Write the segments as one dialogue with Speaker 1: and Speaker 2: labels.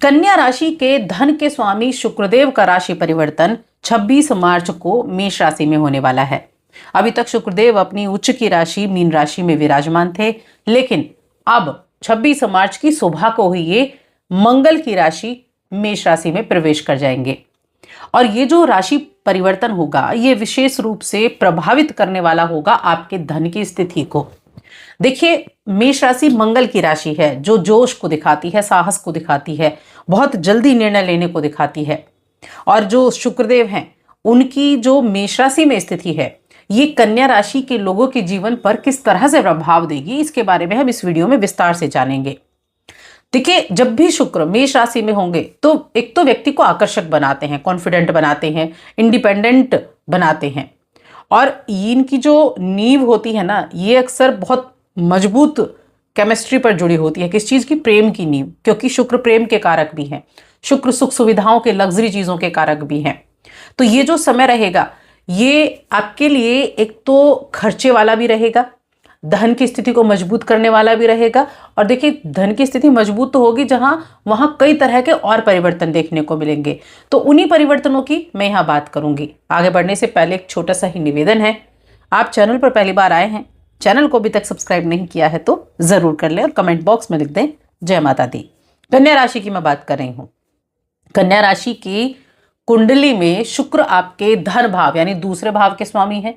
Speaker 1: कन्या राशि के धन के स्वामी शुक्रदेव का राशि परिवर्तन 26 मार्च को मेष राशि में होने वाला है। अभी तक शुक्रदेव अपनी उच्च की राशि मीन राशि में विराजमान थे, लेकिन अब 26 मार्च की सुबह को ही ये मंगल की राशि मेष राशि में प्रवेश कर जाएंगे। और ये जो राशि परिवर्तन होगा ये विशेष रूप से प्रभावित करने वाला होगा आपके धन की स्थिति को। देखिए, मेष राशि मंगल की राशि है जो जोश को दिखाती है, साहस को दिखाती है, बहुत जल्दी निर्णय लेने को दिखाती है। और जो शुक्रदेव हैं उनकी जो मेष राशि में स्थिति है ये कन्या राशि के लोगों के जीवन पर किस तरह से प्रभाव देगी, इसके बारे में हम इस वीडियो में विस्तार से जानेंगे। देखिए, जब भी शुक्र मेष राशि में होंगे तो एक तो व्यक्ति को आकर्षक बनाते हैं, कॉन्फिडेंट बनाते हैं, इंडिपेंडेंट बनाते हैं। और इनकी जो नींव होती है ना, ये अक्सर बहुत मजबूत केमिस्ट्री पर जुड़ी होती है। किस चीज की? प्रेम की नींव, क्योंकि शुक्र प्रेम के कारक भी हैं, शुक्र सुख सुविधाओं के, लग्जरी चीजों के कारक भी हैं। तो ये जो समय रहेगा ये आपके लिए एक तो खर्चे वाला भी रहेगा, धन की स्थिति को मजबूत करने वाला भी रहेगा। और देखिए, धन की स्थिति मजबूत तो होगी जहां वहां कई तरह के और परिवर्तन देखने को मिलेंगे, तो उन्हीं परिवर्तनों की मैं यहां बात करूंगी। आगे बढ़ने से पहले एक छोटा सा ही निवेदन है, आप चैनल पर पहली बार आए हैं, चैनल को अभी तक सब्सक्राइब नहीं किया है तो जरूर कर लें और कमेंट बॉक्स में लिख दें जय माता दी। कन्या राशि की मैं बात कर रही हूं। कन्या राशि की कुंडली में शुक्र आपके धन भाव यानी दूसरे भाव के स्वामी हैं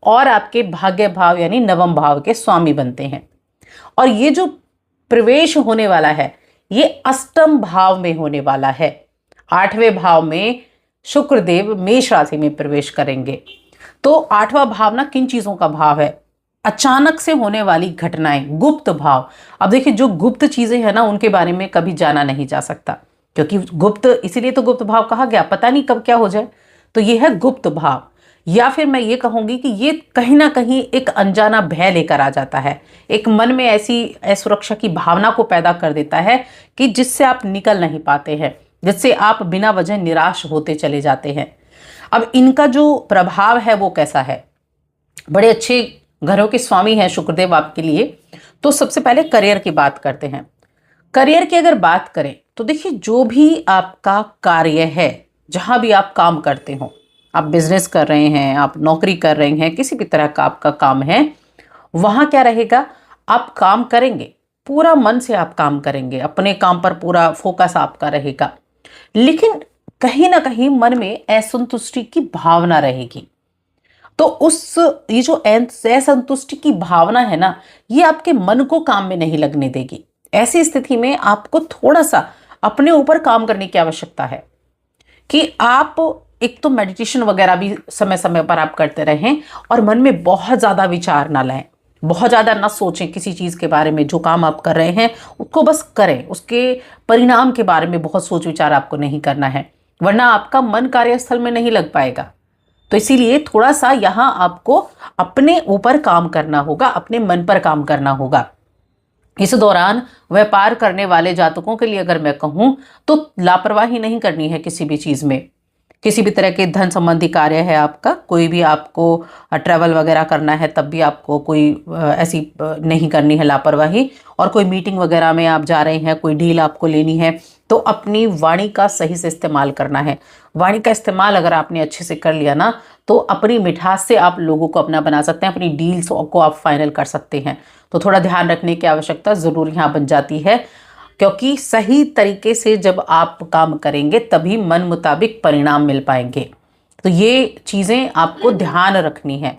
Speaker 1: और आपके भाग्य भाव यानी नवम भाव के स्वामी बनते हैं। और ये जो प्रवेश होने वाला है ये अष्टम भाव में होने वाला है। 8वें भाव में शुक्रदेव मेष राशि में प्रवेश करेंगे। तो 8वां भाव ना किन चीजों का भाव है? अचानक से होने वाली घटनाएं, गुप्त भाव। अब देखिए, जो गुप्त चीजें हैं ना उनके बारे में कभी जाना नहीं जा सकता, क्योंकि गुप्त, इसीलिए तो गुप्त भाव कहा गया, पता नहीं कब क्या हो जाए। तो ये है गुप्त भाव। या फिर मैं ये कहूंगी कि ये कहीं ना कहीं एक अनजाना भय लेकर आ जाता है, एक मन में ऐसी असुरक्षा की भावना को पैदा कर देता है कि जिससे आप निकल नहीं पाते हैं, जिससे आप बिना वजह निराश होते चले जाते हैं। अब इनका जो प्रभाव है वो कैसा है? बड़े अच्छे घरों के स्वामी हैं शुक्रदेव आपके लिए। तो सबसे पहले करियर की बात करते हैं। करियर की अगर बात करें तो देखिए, जो भी आपका कार्य है, जहां भी आप काम करते हो, आप बिजनेस कर रहे हैं, आप नौकरी कर रहे हैं, किसी भी तरह का आपका काम है, वहां क्या रहेगा? आप काम करेंगे, पूरा मन से आप काम करेंगे, अपने काम पर पूरा फोकस आपका रहेगा, लेकिन कहीं ना कहीं मन में असंतुष्टि की भावना रहेगी। तो ये जो असंतुष्टि की भावना है ना, ये आपके मन को काम में नहीं लगने देगी। ऐसी स्थिति में आपको थोड़ा सा अपने ऊपर काम करने की आवश्यकता है कि आप एक तो मेडिटेशन वगैरह भी समय समय पर आप करते रहें और मन में बहुत ज्यादा विचार ना लाएं, बहुत ज्यादा ना सोचें किसी चीज के बारे में। जो काम आप कर रहे हैं उसको बस करें, उसके परिणाम के बारे में बहुत सोच विचार आपको नहीं करना है, वरना आपका मन कार्यस्थल में नहीं लग पाएगा। तो इसीलिए थोड़ा सा यहाँ आपको अपने ऊपर काम करना होगा, अपने मन पर काम करना होगा। इस दौरान व्यापार करने वाले जातकों के लिए अगर मैं कहूं तो लापरवाही नहीं करनी है किसी भी चीज में। किसी भी तरह के धन संबंधी कार्य है आपका, कोई भी आपको ट्रैवल वगैरह करना है, तब भी आपको कोई ऐसी नहीं करनी है लापरवाही। और कोई मीटिंग वगैरह में आप जा रहे हैं, कोई डील आपको लेनी है, तो अपनी वाणी का सही से इस्तेमाल करना है। वाणी का इस्तेमाल अगर आपने अच्छे से कर लिया ना, तो अपनी मिठास से आप लोगों को अपना बना सकते हैं, अपनी डील्स को आप फाइनल कर सकते हैं। तो थोड़ा ध्यान रखने की आवश्यकता जरूर यहाँ बन जाती है, क्योंकि सही तरीके से जब आप काम करेंगे तभी मन मुताबिक परिणाम मिल पाएंगे। तो ये चीज़ें आपको ध्यान रखनी है,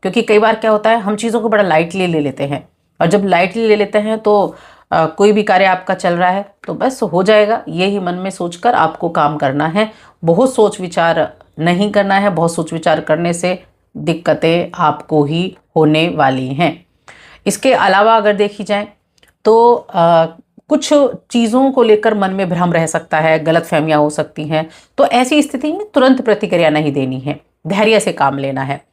Speaker 1: क्योंकि कई बार क्या होता है, हम चीज़ों को बड़ा लाइटली ले लेते हैं, और जब लाइटली ले लेते हैं तो कोई भी कार्य आपका चल रहा है तो बस हो जाएगा, यही मन में सोचकर आपको काम करना है। बहुत सोच विचार नहीं करना है, बहुत सोच विचार करने से दिक्कतें आपको ही होने वाली हैं। इसके अलावा अगर देखी जाए तो कुछ चीज़ों को लेकर मन में भ्रम रह सकता है, गलतफहमियां हो सकती हैं। तो ऐसी स्थिति में तुरंत प्रतिक्रिया नहीं देनी है, धैर्य से काम लेना है।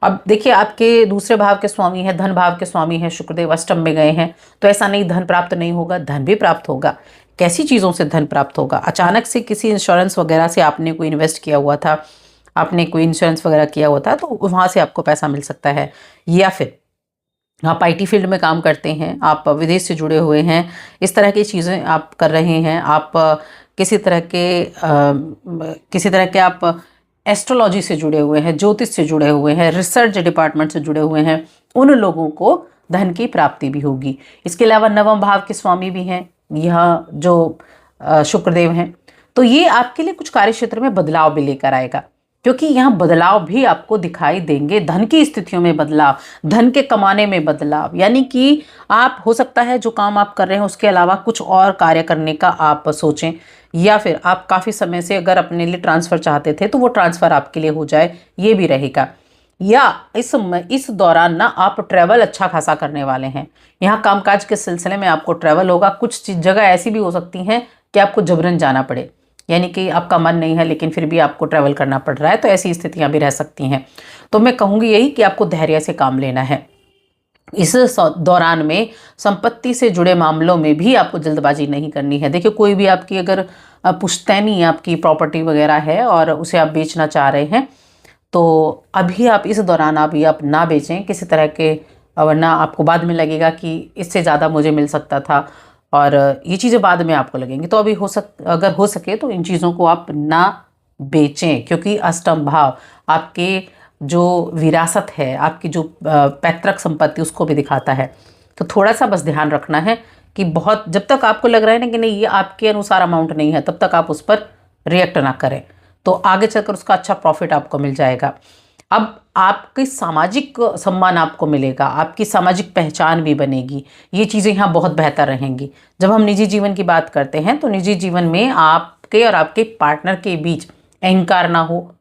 Speaker 1: अब देखिए, आपके दूसरे भाव के स्वामी हैं, धन भाव के स्वामी हैं शुक्रदेव, अष्टम में गए हैं, तो ऐसा नहीं धन प्राप्त नहीं होगा, धन भी प्राप्त होगा। कैसी चीज़ों से धन प्राप्त होगा? अचानक से किसी इंश्योरेंस वगैरह से आपने कोई इन्वेस्ट किया हुआ था, आपने कोई इंश्योरेंस वगैरह किया हुआ था, तो वहाँ से आपको पैसा मिल सकता है। या फिर आप आईटी फील्ड में काम करते हैं, आप विदेश से जुड़े हुए हैं, इस तरह की चीज़ें आप कर रहे हैं, आप किसी तरह के आप एस्ट्रोलॉजी से जुड़े हुए हैं, ज्योतिष से जुड़े हुए हैं, रिसर्च डिपार्टमेंट से जुड़े हुए हैं, उन लोगों को धन की प्राप्ति भी होगी। इसके अलावा नवम भाव के स्वामी भी हैं यह जो शुक्रदेव हैं, तो ये आपके लिए कुछ कार्य क्षेत्र में बदलाव भी लेकर आएगा, क्योंकि यहाँ बदलाव भी आपको दिखाई देंगे। धन की स्थितियों में बदलाव, धन के कमाने में बदलाव, यानी कि आप हो सकता है जो काम आप कर रहे हैं उसके अलावा कुछ और कार्य करने का आप सोचें, या फिर आप काफ़ी समय से अगर अपने लिए ट्रांसफ़र चाहते थे तो वो ट्रांसफ़र आपके लिए हो जाए, ये भी रहेगा। या इस दौरान ना आप ट्रैवल अच्छा खासा करने वाले हैं। यहाँ कामकाज के सिलसिले में आपको ट्रैवल होगा। कुछ जगह ऐसी भी हो सकती हैं कि आपको जबरन जाना पड़े, यानी कि आपका मन नहीं है लेकिन फिर भी आपको ट्रैवल करना पड़ रहा है, तो ऐसी स्थितियां भी रह सकती हैं। तो मैं कहूँगी यही कि आपको धैर्य से काम लेना है। इस दौरान में संपत्ति से जुड़े मामलों में भी आपको जल्दबाजी नहीं करनी है। देखिए, कोई भी आपकी अगर पुश्तैनी आपकी प्रॉपर्टी वगैरह है और उसे आप बेचना चाह रहे हैं, तो अभी आप इस दौरान आप ना बेचें किसी तरह के, वरना आपको बाद में लगेगा कि इससे ज़्यादा मुझे मिल सकता था, और ये चीज़ें बाद में आपको लगेंगी। तो अभी अगर हो सके तो इन चीज़ों को आप ना बेचें, क्योंकि अष्टम भाव आपके जो विरासत है, आपकी जो पैतृक संपत्ति, उसको भी दिखाता है। तो थोड़ा सा बस ध्यान रखना है कि बहुत, जब तक आपको लग रहा है ना कि नहीं ये आपके अनुसार अमाउंट नहीं है, तब तक आप उस पर रिएक्ट ना करें, तो आगे चलकर उसका अच्छा प्रॉफिट आपको मिल जाएगा। अब आपकी सामाजिक सम्मान आपको मिलेगा, आपकी सामाजिक पहचान भी बनेगी, ये चीज़ें यहाँ बहुत बेहतर रहेंगी। जब हम निजी जीवन की बात करते हैं तो निजी जीवन में आपके और आपके पार्टनर के बीच अहंकार ना हो,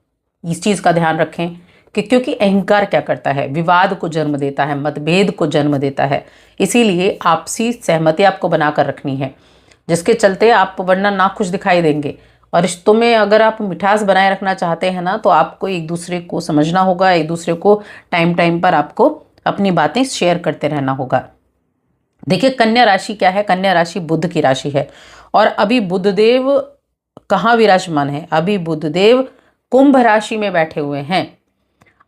Speaker 1: इस चीज़ का ध्यान रखें कि क्योंकि अहंकार क्या करता है, विवाद को जन्म देता है, मतभेद को जन्म देता है। इसीलिए आपसी सहमति आपको बनाकर रखनी है, जिसके चलते आप वरना नाखुश दिखाई देंगे। और रिश्तों में अगर आप मिठास बनाए रखना चाहते हैं ना, तो आपको एक दूसरे को समझना होगा, एक दूसरे को टाइम टाइम पर आपको अपनी बातें शेयर करते रहना होगा। देखिए, कन्या राशि क्या है? कन्या राशि बुध की राशि है, और अभी बुधदेव कहाँ विराजमान है? अभी बुधदेव कुंभ राशि में बैठे हुए हैं।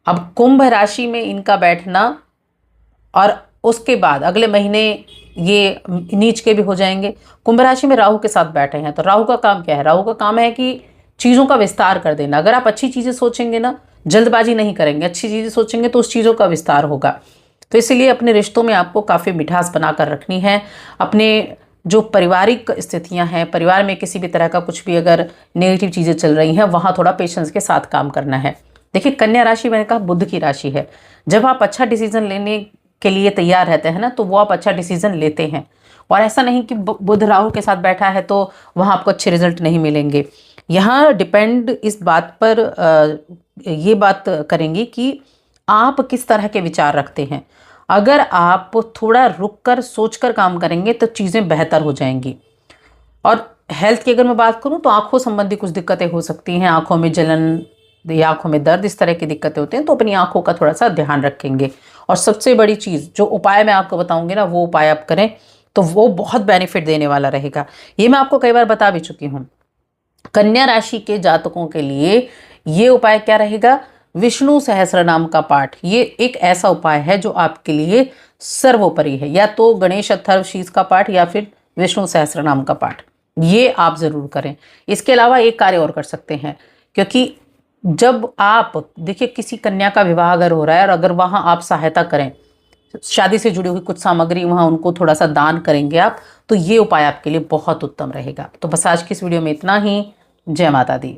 Speaker 1: अब कुंभ राशि में इनका बैठना, और उसके बाद अगले महीने ये नीच के भी हो जाएंगे। कुंभ राशि में राहु के साथ बैठे हैं, तो राहु का काम क्या है? राहु का काम है कि चीज़ों का विस्तार कर देना। अगर आप अच्छी चीज़ें सोचेंगे ना, जल्दबाजी नहीं करेंगे, अच्छी चीज़ें सोचेंगे तो उस चीज़ों का विस्तार होगा। तो इसलिए अपने रिश्तों में आपको काफ़ी मिठास बनाकर रखनी है। अपने जो पारिवारिक स्थितियां हैं, परिवार में किसी भी तरह का कुछ भी अगर नेगेटिव चीज़ें चल रही हैं, वहाँ थोड़ा पेशेंस के साथ काम करना है। देखिए, कन्या राशि मैंने कहा बुध की राशि है। जब आप अच्छा डिसीजन लेने के लिए तैयार रहते हैं ना, तो वो आप अच्छा डिसीजन लेते हैं। और ऐसा नहीं कि बुध राहु के साथ बैठा है तो वहाँ आपको अच्छे रिजल्ट नहीं मिलेंगे। यहाँ डिपेंड इस बात पर ये बात करेंगी कि आप किस तरह के विचार रखते हैं। अगर आप थोड़ा रुक कर सोच कर काम करेंगे तो चीज़ें बेहतर हो जाएंगी। और हेल्थ की अगर मैं बात करूं तो आंखों संबंधी कुछ दिक्कतें हो सकती हैं, आंखों में जलन या आंखों में दर्द, इस तरह की दिक्कतें होती हैं, तो अपनी आंखों का थोड़ा सा ध्यान रखेंगे। और सबसे बड़ी चीज़ जो उपाय मैं आपको बताऊंगी ना, वो उपाय आप करें तो वो बहुत बेनिफिट देने वाला रहेगा। ये मैं आपको कई बार बता भी चुकी हूँ। कन्या राशि के जातकों के लिए ये उपाय क्या रहेगा? विष्णु सहस्त्र नाम का पाठ। ये एक ऐसा उपाय है जो आपके लिए सर्वोपरि है। या तो गणेश अथर्वशीष का पाठ या फिर विष्णु सहस्त्र नाम का पाठ, ये आप जरूर करें। इसके अलावा एक कार्य और कर सकते हैं, क्योंकि जब आप देखिए किसी कन्या का विवाह अगर हो रहा है और अगर वहाँ आप सहायता करें, शादी से जुड़ी हुई कुछ सामग्री वहाँ उनको थोड़ा सा दान करेंगे आप, तो ये उपाय आपके लिए बहुत उत्तम रहेगा। तो बस आज की इस वीडियो में इतना ही। जय माता दी।